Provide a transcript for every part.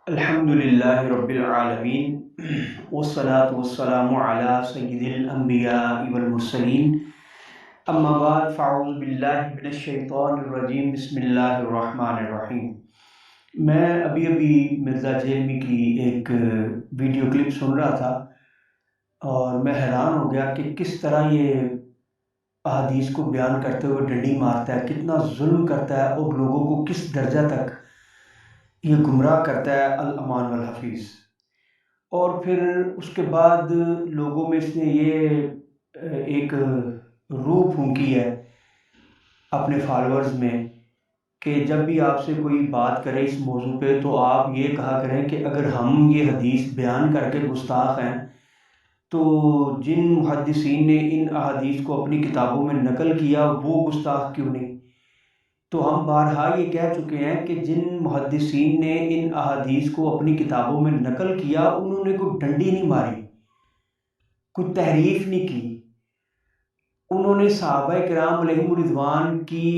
अल्हम्दुलिल्लाहि रब्बिल आलमीन वस्सलातु वस्सलामु अला सय्यिदिल अंबियाइ वल मुरसलीन अम्मा बाद फ़अऊज़ु बिल्लाहि मिनश शैतानिर रजीम बिस्मिल्लाहिर रहमानिर रहीम। मैं अभी अभी मिर्ज़ा जेलमी की एक वीडियो क्लिप सुन रहा था और मैं हैरान हो गया कि किस तरह ये अहादीस को बयान करते हुए डंडी मारता है, कितना जुल्म करता है और लोगों को किस दर्जा तक ये गुमराह करता है। अल अमान वल हफीज़। और फिर उसके बाद लोगों में इसने ये एक रूह फूंकी है अपने फॉलोअर्स में कि जब भी आपसे कोई बात करे इस मौजू पे तो आप ये कहा करें कि अगर हम ये हदीस बयान करके गुस्ताख हैं तो जिन मुहद्दिसीन ने इन अहादीस को अपनी किताबों में नकल किया वो गुस्ताख क्यों नहीं। तो हम बारहा ये कह चुके हैं कि जिन मुहद्दिसीन ने इन अहादीस को अपनी किताबों में नकल किया उन्होंने कोई डंडी नहीं मारी, कोई तहरीफ नहीं की। उन्होंने सहाबाए किराम अलैहिम रिज़वान की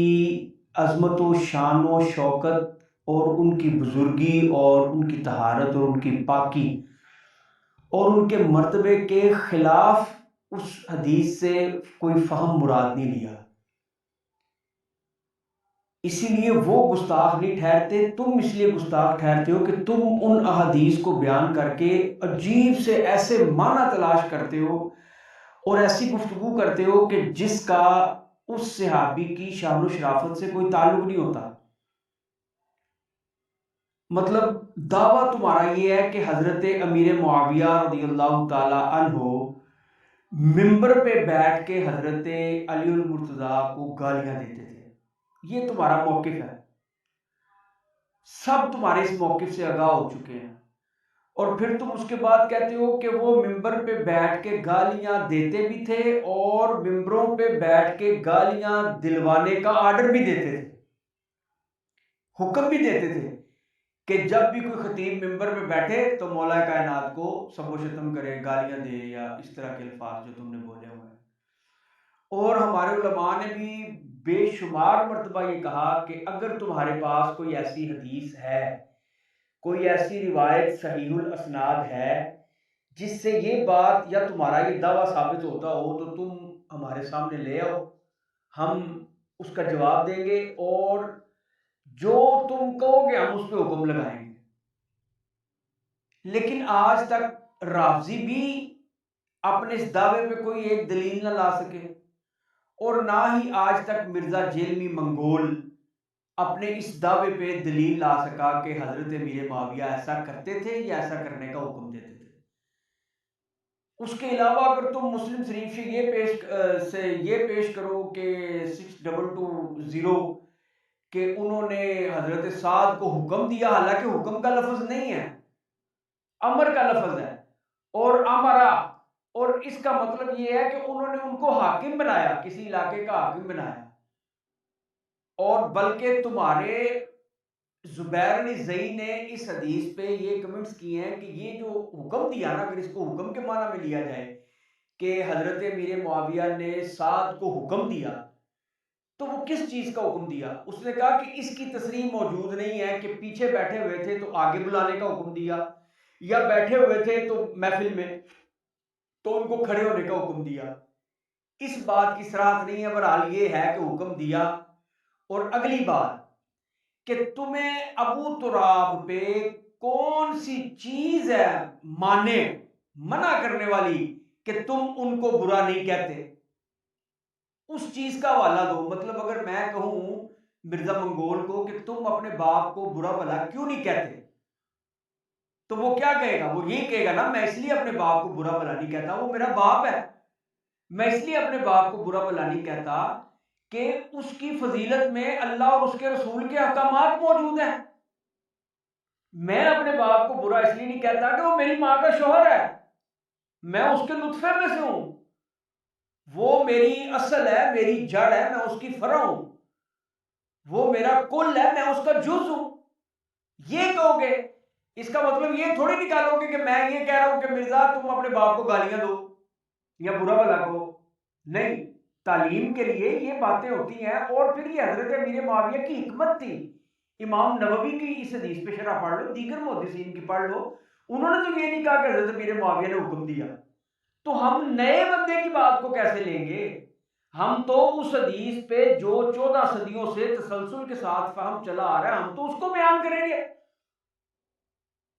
अज़मत व शान व शौकत और उनकी बुजुर्गी और उनकी तहारत और उनकी पाकी और उनके मर्तबे के खिलाफ उस हदीस से कोई फ़हम मुराद नहीं लिया, इसीलिए वो गुस्ताख नहीं ठहरते। तुम इसलिए गुस्ताख ठहरते हो कि तुम उन अहादीस को बयान करके अजीब से ऐसे माना तलाश करते हो और ऐसी गुफ्तगू करते हो कि जिसका उस सहाबी की शान शराफत से कोई ताल्लुक नहीं होता। मतलब दावा तुम्हारा ये है कि हजरत अमीर मुआविया रज़ियल्लाहु ताला अन्हो मिंबर पे बैठ के हजरत अली मुर्तजा को गालियां देते थे, ये तुम्हारा मौकिफ है। सब तुम्हारे इस मौकिफ से आगाह हो चुके हैं और फिर तुम उसके बाद कहते हो कि वो मिंबर पे बैठ के गालियां देते भी थे और मिंबरों पे बैठ के गालियां दिलवाने का आर्डर भी देते थे, हुक्म भी देते थे कि जब भी कोई खतीब मिंबर पे बैठे तो मौला कायनात को सबो शतम करे, गालियां दे या इस तरह के अल्फाज जो तुमने बोले हुए हैं। और हमारे उलमा ने भी बेशुमार मर्तबा ये कहा कि अगर तुम्हारे पास कोई ऐसी हदीस है, कोई ऐसी रिवायत सहीहुल असनाद है जिससे ये बात या तुम्हारा ये दावा साबित होता हो तो तुम हमारे सामने ले आओ, हम उसका जवाब देंगे और जो तुम कहोगे हम उस पर हुक्म लगाएंगे। लेकिन आज तक राफजी भी अपने इस दावे पे कोई एक दलील न ला सके और ना ही आज तक मिर्जा जेलमी मंगोल अपने इस दावे पे दलील ला सका कि हजरत मीर माविया ऐसा करते थे या ऐसा करने का हुक्म देते थे। उसके अलावा अगर तुम मुस्लिम शरीफ से ये पेश करो कि 6220 कि उन्होंने हजरत साद को हुक्म दिया, हालांकि हुक्म का लफ्ज नहीं है, अमर का लफ्ज है और अमरा, और इसका मतलब यह है कि उन्होंने उनको हाकिम बनाया, किसी इलाके का हाकिम बनाया। और बल्कि तुम्हारे जुबैर जई ने इस हदीस पे ये कमेंट्स किए हैं कि ये जो हुक्म दिया ना, अगर इसको हुक्म के माना में लिया जाए कि हजरत मीर मुआविया ने साद को हुक्म दिया, तो वो किस चीज का हुक्म दिया? उसने कहा कि इसकी तस्रीह मौजूद नहीं है कि पीछे बैठे हुए थे तो आगे बुलाने का हुक्म दिया, या बैठे हुए थे तो महफिल में तो उनको खड़े होने का हुक्म दिया। इस बात की सराहत नहीं है, बहरहाल ये है कि हुक्म दिया। और अगली बात कि तुम्हें अबू तुराब पे कौन सी चीज है माने मना करने वाली कि तुम उनको बुरा नहीं कहते, उस चीज का हवाला दो। मतलब अगर मैं कहूं मिर्जा मंगोल को कि तुम अपने बाप को बुरा भला क्यों नहीं कहते, तो वो क्या कहेगा? वो यही कहेगा ना, मैं इसलिए अपने बाप को बुरा भला नहीं कहता, वो मेरा बाप है। मैं इसलिए अपने बाप को बुरा भला नहीं कहता कि उसकी फजीलत में अल्लाह और उसके रसूल के अहकामात मौजूद हैं। मैं अपने बाप को बुरा इसलिए नहीं कहता कि वो मेरी मां का शोहर है, मैं उसके लुत्फे में से हूं, वो मेरी असल है, मेरी जड़ है, मैं उसकी फरा हूं, वो मेरा कुल है, मैं उसका जुज हूं। ये कहोगे, इसका मतलब ये थोड़ी निकालोगे कि मैं ये कह रहा हूं कि मिर्जा तुम अपने बाप को गालियां दो या बुरा भला कहो। नहीं, तालीम के लिए ये बातें होती हैं। और फिर ये हजरत अमीर मुआविया की हिकमत थी इमाम नववी की इस हदीस पे शरह पढ़ लो, दीगर मुहद्दिसीन की पढ़ लो, उन्होंने तो ये नहीं कहा कि हजरत अमीर मुआविया ने हुक्म दिया। तो हम नए बंदे की बात को कैसे लेंगे? हम तो उस हदीस पे जो 14 सदियों से तसलसल के साथ फहम चला आ रहा है, हम तो उसको बयान करेंगे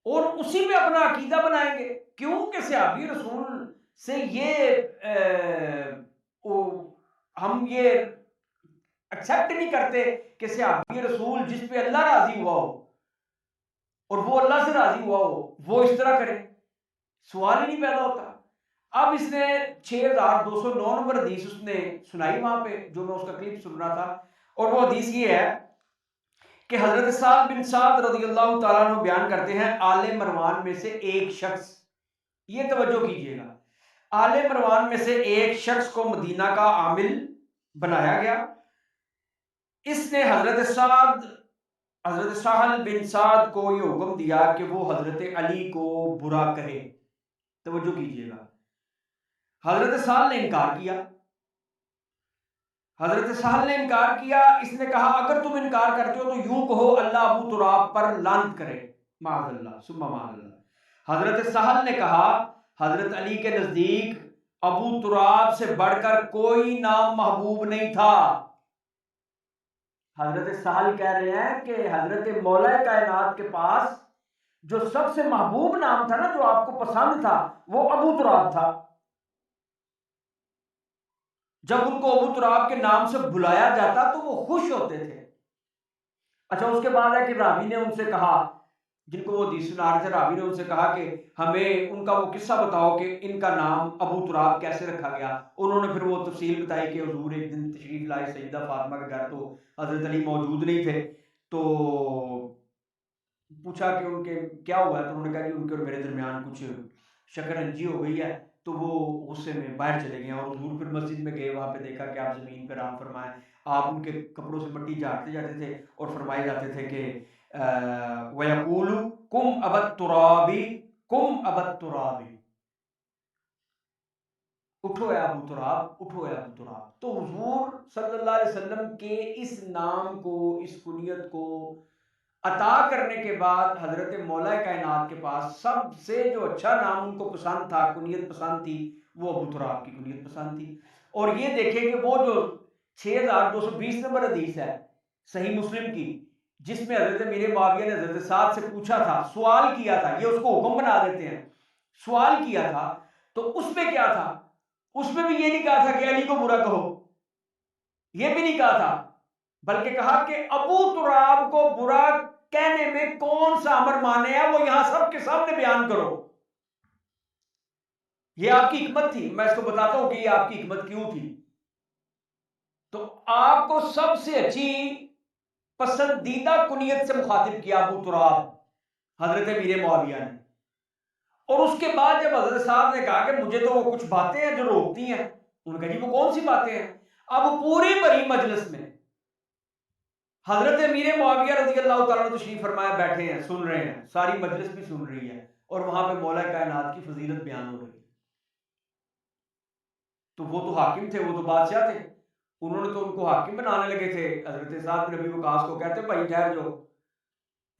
और उसी पे अपना अकीदा बनाएंगे। क्योंकि सहाबी रसूल से ये हम ये एक्सेप्ट नहीं करते कि सहाबी रसूल जिस पे अल्लाह राजी हुआ हो और वो अल्लाह से राजी हुआ हो वो इस तरह करे, सवाल ही नहीं पैदा होता। अब इसने 6209 नंबर हदीस उसने सुनाई वहां पे, जो मैं उसका क्लिप सुन रहा था, और वो हदीस ये है कि हजरत साद बिन साद रज़ियल्लाहु ताला अन्हु बयान करते हैं, आले मरवान में से एक शख्स, ये तवज्जो कीजिएगा, आले मरवान में से एक शख्स को मदीना का आमिल बनाया गया। इसने हजरत साहल बिन साद को ये हुक्म दिया कि वो हजरत अली को बुरा कहे। तवज्जो कीजिएगा, हजरत साहल ने इनकार किया। हजरत साहल ने इनकार किया। इसने कहा अगर तुम इनकार करते हो तो यूं कहो अल्लाह अबू तुराब पर लानत करे, माअज़ल्लाह सुम्मा माअज़ल्लाह। हजरत साहल ने कहा हजरत अली के नजदीक अबू तुराब से बढ़कर कोई नाम महबूब नहीं था। हजरत साहल कह रहे हैं कि हजरत मौला कायनात के पास जो सबसे महबूब नाम था ना, जो आपको पसंद था, वो अबू तुराब था। जब उनको अबू तुराब के नाम से बुलाया जाता तो वो खुश होते थे। अच्छा, उसके बाद है कि रावी ने उनसे कहा, जिनको वो हदीस सुना रहे थे, रावी ने उनसे कहा कि हमें उनका वो किस्सा बताओ कि इनका नाम अबू तुराब कैसे रखा गया। उन्होंने फिर वो तफसील बताई कि हुजूर एक दिन तशरीफ लाए सईदा फातिमा के घर, तो हजरत अली मौजूद नहीं थे, तो पूछा कि उनके क्या हुआ है, तो उन्होंने कहा कि उनके और मेरे दरमियान कुछ शकरंजी हो गई है, तो वो गुस्से में बाहर चले गए। और हुजूर फिर मस्जिद में गए, वहां पे देखा कि आप जमीन पर आराम फरमाए, आप उनके कपड़ों से मट्टी झाड़ते जाते थे और फरमाए जाते थे कि वयकूलु कुम अबत तुराबी, कुम अबत तुराबी, उठो या अबू तुराब, उठो या अबू तुराब। तो हुजूर सल्लल्लाहु अलैहि वसल्लम के इस नाम को, इस कुनियत को अता करने के बाद हजरत मौला कायनात के पास सबसे जो अच्छा नाम उनको पसंद था, कुनियत पसंद थी, वो अबू तुराब की कुनियत पसंद थी। और ये देखें कि वो जो 6220 नंबर हदीस है सही मुस्लिम की, जिसमें हजरत मीर मुआविया ने हजरत साद से पूछा था, सवाल किया था, ये उसको हुक्म बना देते हैं, सवाल किया था, तो उसमें क्या था? उसमें भी ये नहीं कहा था कि अली को बुरा कहो, ये भी नहीं कहा था, बल्कि कहा कि अबू तुराब को बुरा कहने में कौन सा अमर माने है, वो यहां सबके सामने बयान करो। ये आपकी हिकमत थी, मैं इसको बताता हूं कि ये आपकी हिकमत क्यों थी। तो आपको सबसे अच्छी पसंदीदा कुनियत से मुखातिब किया अबू तुराब, हजरत मीर मुआविया ने। और उसके बाद जब हजरत साहब ने कहा कि मुझे तो वो कुछ बातें हैं जो रोकती हैं, उन्होंने कहा जी वो कौन सी बातें हैं? अब पूरी भरी मजलिस में हजरत मीर मुआविया रज़ियल्लाहु ताला अन्हु तशरीफ फरमाया बैठे हैं, सुन रहे हैं, सारी मजलिस भी सुन रही है, और वहां पे मौला कायनात की फजीलत बयान हो रही है। तो वो तो हाकिम थे, वो तो बादशाह थे, उन्होंने तो उनको हाकिम बनाने लगे थे। हजरत साद बिन अबी वकास को कहते भाई ठहर जाओ,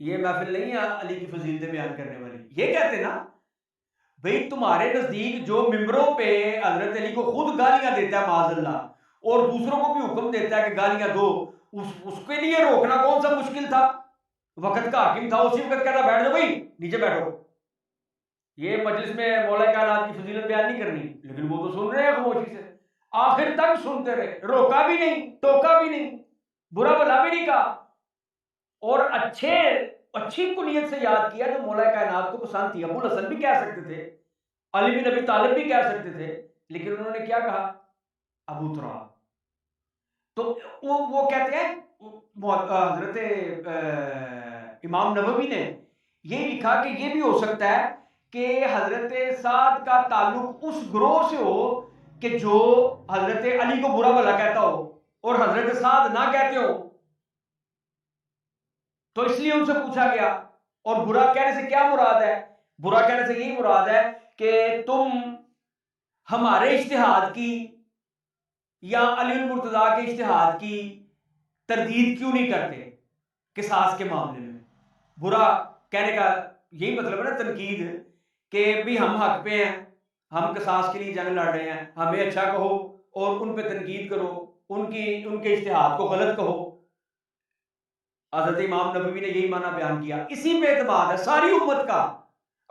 ये महफिल नहीं है अली की फजीलतें बयान करने वाली। ये कहते ना भाई तुम्हारे नजदीक जो मिंबरों पे हजरत अली को खुद गालियां देता है माजल्लाह, और दूसरों को भी हुक्म देता है कि गालियां दो, उसके लिए रोकना कौन सा मुश्किल था? वक्त का हाकिम था, उसी वक्त कहता बैठ जाओ भाई, नीचे बैठो, ये मजलिस में मौला कायनात की फजीलत बयान नहीं करनी। लेकिन वो तो सुन रहे हैं खामोशी से, आखिर तक सुनते रहे, रोका भी नहीं, टोका भी नहीं, बुरा भला भी नहीं कहा, और अच्छी कुनियत से याद किया जो मौला कायनात को पसंद थी। अबुल हसन भी कह सकते थे, अली बिन अबी तालिब भी कह सकते थे, लेकिन उन्होंने क्या कहा? अबू तुराब। तो वो कहते हैं, हजरत इमाम नववी ने ये लिखा कि ये भी हो सकता है कि हजरत साद का ताल्लुक उस ग्रोह से हो कि जो हजरत अली को बुरा भला कहता हो और हजरत साद ना कहते हो, तो इसलिए उनसे पूछा गया। और बुरा कहने से क्या मुराद है? बुरा कहने से यही मुराद है कि तुम हमारे इज्तिहाद की या अली मुर्तजा के इज्तिहाद की तरदीद क्यों नहीं करते? किसास के मामले में। बुरा कहने का यही मतलब है ना, तनकीद, कि भी हम हक पे हैं, हम किसास के लिए जंग लड़ रहे हैं, हमें अच्छा कहो और उन पे तनकीद करो, उनके इज्तिहाद को गलत कहो। हजरत इमाम नबवी ने यही माना बयान किया, इसी पे एतमाद है सारी उम्मत का।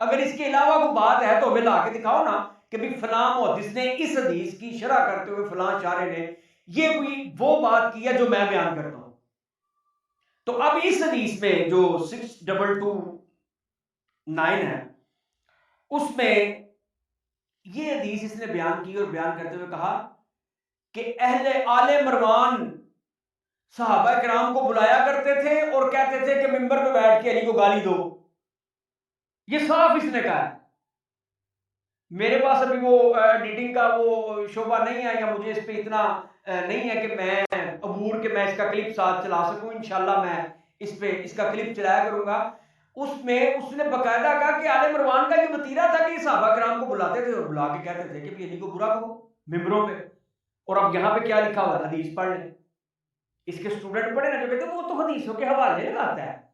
अगर इसके अलावा कोई बात है तो हमें ला के दिखाओ ना कि भाई फलां मुहद्दिस ने इस हदीस की शरह करते हुए फलां शारे ने ये कोई वो बात की है जो मैं बयान करता हूं। तो अब इस हदीस में जो 6229 है, उसमें ये हदीस इसने बयान की और बयान करते हुए कहा कि अहले आले मरवान सहाबा किराम को बुलाया करते थे और कहते थे कि मिंबर पे बैठ के अली को गाली दो। ये साफ इसने कहा है। मेरे पास अभी वो एडिटिंग का वो शोभा नहीं है, या मुझे इस पे इतना नहीं है कि मैं अबूर के मैं इसका क्लिप साथ चला सकूं। इंशाल्लाह मैं इस पे इसका क्लिप चलाया करूंगा। उसमें उसने बकायदा कहा कि आले मरवान का ये वतीरा था कि सहाबा किराम को बुलाते थे और बुला के कहते थे कि अली को बुरा कहो मिंबरों पे। और अब यहाँ पे क्या लिखा हुआ है, हदीस पढ़ लें। इसके स्टूडेंट पढ़े ना, जो कहते हैं वो तो हदीसों के हवाले लगाता है,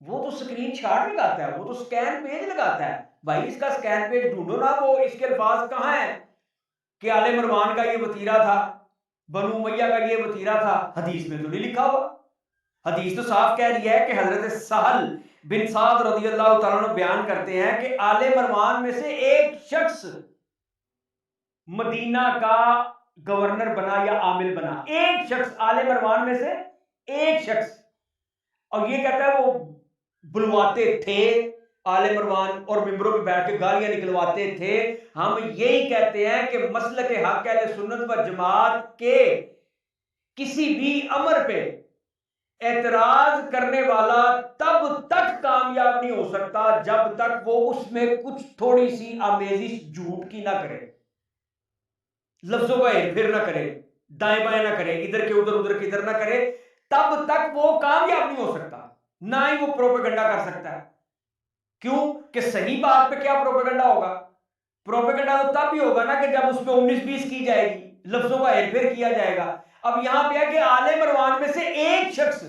वो तो स्क्रीन शॉट लगाता है, वो तो स्कैन पेज लगाता है। भाई इसका स्कैन पेज ढूंढो ना, वो इसके अल्फाज कहाँ है कि आले मरवान का ये वतीरा था, बनु उमैया का ये वतीरा था। हदीस में तो नहीं लिखा हुआ। हदीस तो साफ कह रही है कि हजरत सहल बिन साद रदियल्लाहु तआला अन्हु बयान करते हैं कि आले मरवान में से एक शख्स मदीना का गवर्नर बना या आमिल बना, एक शख्स आले मरवान में से एक शख्स। और ये कहता है वो बुलवाते थे आले मरवान और मिंबरों पे बैठ के गालियां निकलवाते थे। हम यही कहते हैं कि मसलक हक अहले सुन्नत व जमात के किसी भी अमर पे एतराज करने वाला तब तक कामयाब नहीं हो सकता जब तक वो उसमें कुछ थोड़ी सी आमेजिश झूठ की ना करे, लफ्जों का हेरफेर ना करे, दाएं बाएं ना करे, इधर के उधर के इधर ना करे। तब तक वो कामयाब नहीं हो सकता, ना ही वो प्रोपेगेंडा कर सकता है। क्यों कि सही बात पे क्या प्रोपेगेंडा होगा? प्रोपेगेंडा तो तब भी होगा ना कि जब उस पे 19-20 की जाएगी, लफ्जों का हेरफेर किया जाएगा। अब यहां पे है कि आले मरवान में से एक शख्स,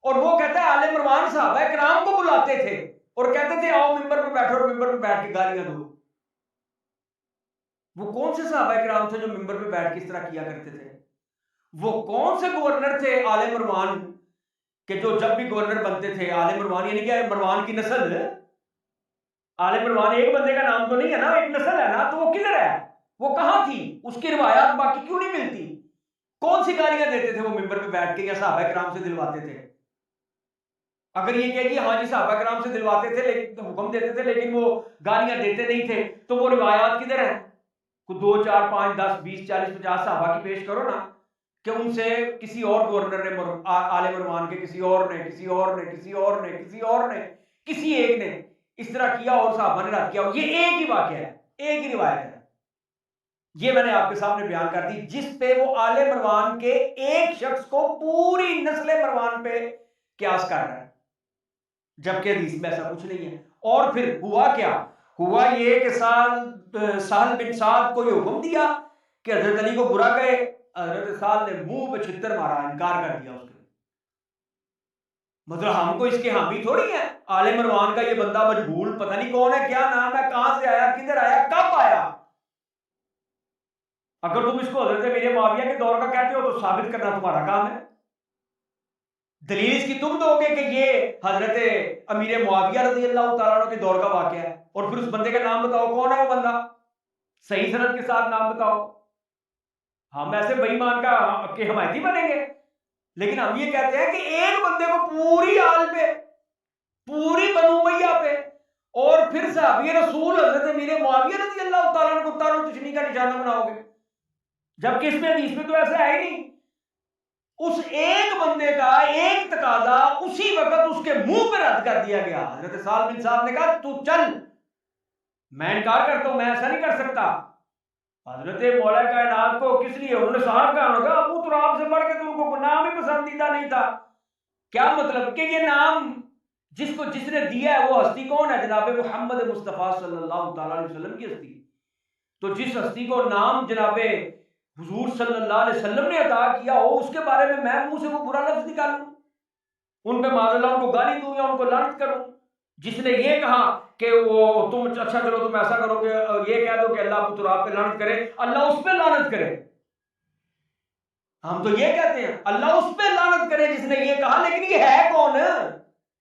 और वो कहता है आले मरवान सहाबा किराम को बुलाते थे और कहते थे आओ मिंबर पे बैठो और मिंबर पे बैठ के गालियां दो। वो कौन से सहाबा किराम थे जो मिंबर पे बैठ के इस तरह किया करते थे? वो कौन से गवर्नर थे आले मरवान के जो जब भी गवर्नर बनते थे, आले मरवान यानी क्या, मरवान की नस्ल, आले मरवान एक बंदे का नाम तो नहीं है ना, एक नस्ल है ना, तो वो किधर है, वो कहां थी, उसकी रिवायात बाकी क्यों नहीं मिलती? कौन सी गालियां देते थे वो मिंबर पे बैठ के या सहाबा किराम से दिलवाते थे? अगर ये कहे कि हाँ जी सहाबा किराम से दिलवाते थे लेकिन हुक्म देते थे लेकिन वो गालियां देते नहीं थे, तो वो रिवायात किधर है? कुछ 2 4 5 10 20 40 50 सहाबा की पेश करो ना कि उनसे किसी और गवर्नर ने आले मरवान के किसी और ने किसी और ने किसी और ने किसी और ने किसी एक ने इस तरह किया और साहबा ने रद्द किया। ये एक ही वाक्य है, एक ही रिवायत है। ये मैंने आपके सामने बयान कर दी जिस पे वो आले मरवान के एक शख्स को पूरी नस्ल मरवान पे क्यास कर रहा है, जबकि हदीस में ऐसा कुछ नहीं है। और फिर हुआ क्या? हुआ ये कि साल बिन साद को ये हुक्म दिया कि हजरत अली को बुरा कहे। हजरत साल ने मुंह पे छितर मारा, इनकार कर दिया उसके। मतलब हमको इसके हामी थोड़ी है, आले मरवान का ये बंदा मजबूल पता नहीं कौन है, क्या नाम है, कहां से आया, किधर आया, कब आया। अगर तुम इसको हजरत मीर मुआविया के दौर का कहते हो तो साबित करना तुम्हारा काम है। दलील इसकी तुम दोगे कि ये हजरत अमीर मुआविया रज़ी अल्लाह तआला अन्हु के दौर का वाकया है, और फिर उस बंदे का नाम बताओ, कौन है वो बंदा, सही सनद के साथ नाम बताओ। हम ऐसे बेईमान का के हमायती बनेंगे? लेकिन हम ये कहते हैं कि एक बंदे को पूरी आल पे, पूरी बनु उमैया पे, और फिर सहाबी रसूल हजरत अमीर मुआविया रज़ी अल्लाह तआला अन्हु को तारो तशनी का निशाना बनाओगे, जबकि इसमें हदीस में तो ऐसा है ही नहीं। उस एक बंदे का एक तकाजा उसी वक्त उसके मुंह पर रद्द कर दिया गया। हजरत साल बिन साहब ने कहा तू चल, मैं इनकार करता हूं, मैं ऐसा नहीं कर सकता। हजरत मौला कायनात को किस लिए उन्होंने साहब कहा होगा, अबू तुराब से बढ़ के तुमको नाम ही पसंदीदा नहीं था। क्या मतलब कि ये नाम जिसको जिसने दिया है वो हस्ती कौन है? जनाब मोहम्मद मुस्तफ़ा सल्लल्लाहु अलैहि वसल्लम की हस्ती। तो जिस हस्ती को नाम जनाबे हुजूर सल्लल्लाहु अलैहि वसल्लम ने अता किया हो, उसके बारे में मैं मुंह से वो बुरा लफ्ज निकालूं? उन पे माज़अल्लाह उनको गाली दूं या उनको लानत करूं। जिसने ये कहा कि वो तुम अच्छा चलो तुम ऐसा करो कि ये कह दो कि अल्लाह अबू तुराब पे लानत करे, अल्लाह उस पे लानत करे। हम तो ये कहते हैं अल्लाह उस पे लानत करे जिसने ये कहा, लेकिन ये है कौन?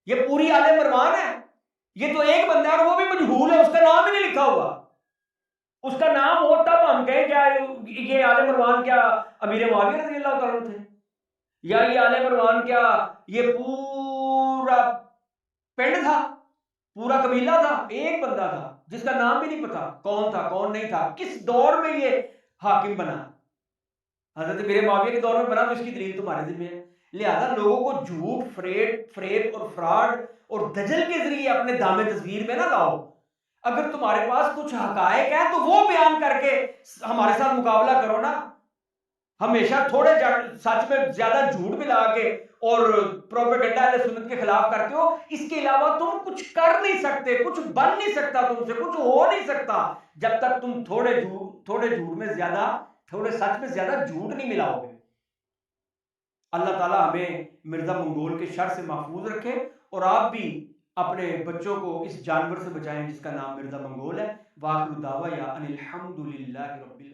ये पूरी आले मरवान है। ये तो एक बंदा है और वो भी मजहूल है, उसका नाम ही नहीं लिखा हुआ। उसका नाम हो तब हम कहें क्या ये आले मरवान क्या अमीर मुआविया रज़ी अल्लाह तआला थे, या ये आले मरवान क्या ये पूरा पिंड था, पूरा कबीला था, एक बंदा था जिसका नाम भी नहीं पता कौन था कौन नहीं था, किस दौर में ये हाकिम बना। हजरत मेरे मुआविया के दौर में बना तो इसकी दलील तुम्हारे जिम्मे है। लिहाजा लोगों को झूठ फ्रेब और फ्रॉड और दजल के जरिए अपने दामे तस्वीर में ना लाओ। अगर तुम्हारे पास कुछ हकायक है तो वो बयान करके हमारे साथ मुकाबला करो ना। हमेशा थोड़े सच में ज्यादा झूठ मिला के और प्रोपेगेंडा सुन्नत के खिलाफ करते हो, इसके अलावा तुम कुछ कर नहीं सकते, कुछ बन नहीं सकता, तुमसे कुछ हो नहीं सकता जब तक तुम थोड़े झूठ में ज्यादा, थोड़े सच में ज्यादा झूठ नहीं मिलाओगे। अल्लाह ताला हमें मिर्जा मंगोल के शर से महफूज रखे और आप भी अपने बच्चों को इस जानवर से बचाएं जिसका नाम मिर्जा मंगोल है। वाखिर दावा या अनिल हम्दुलिल्लाहि रब्बिल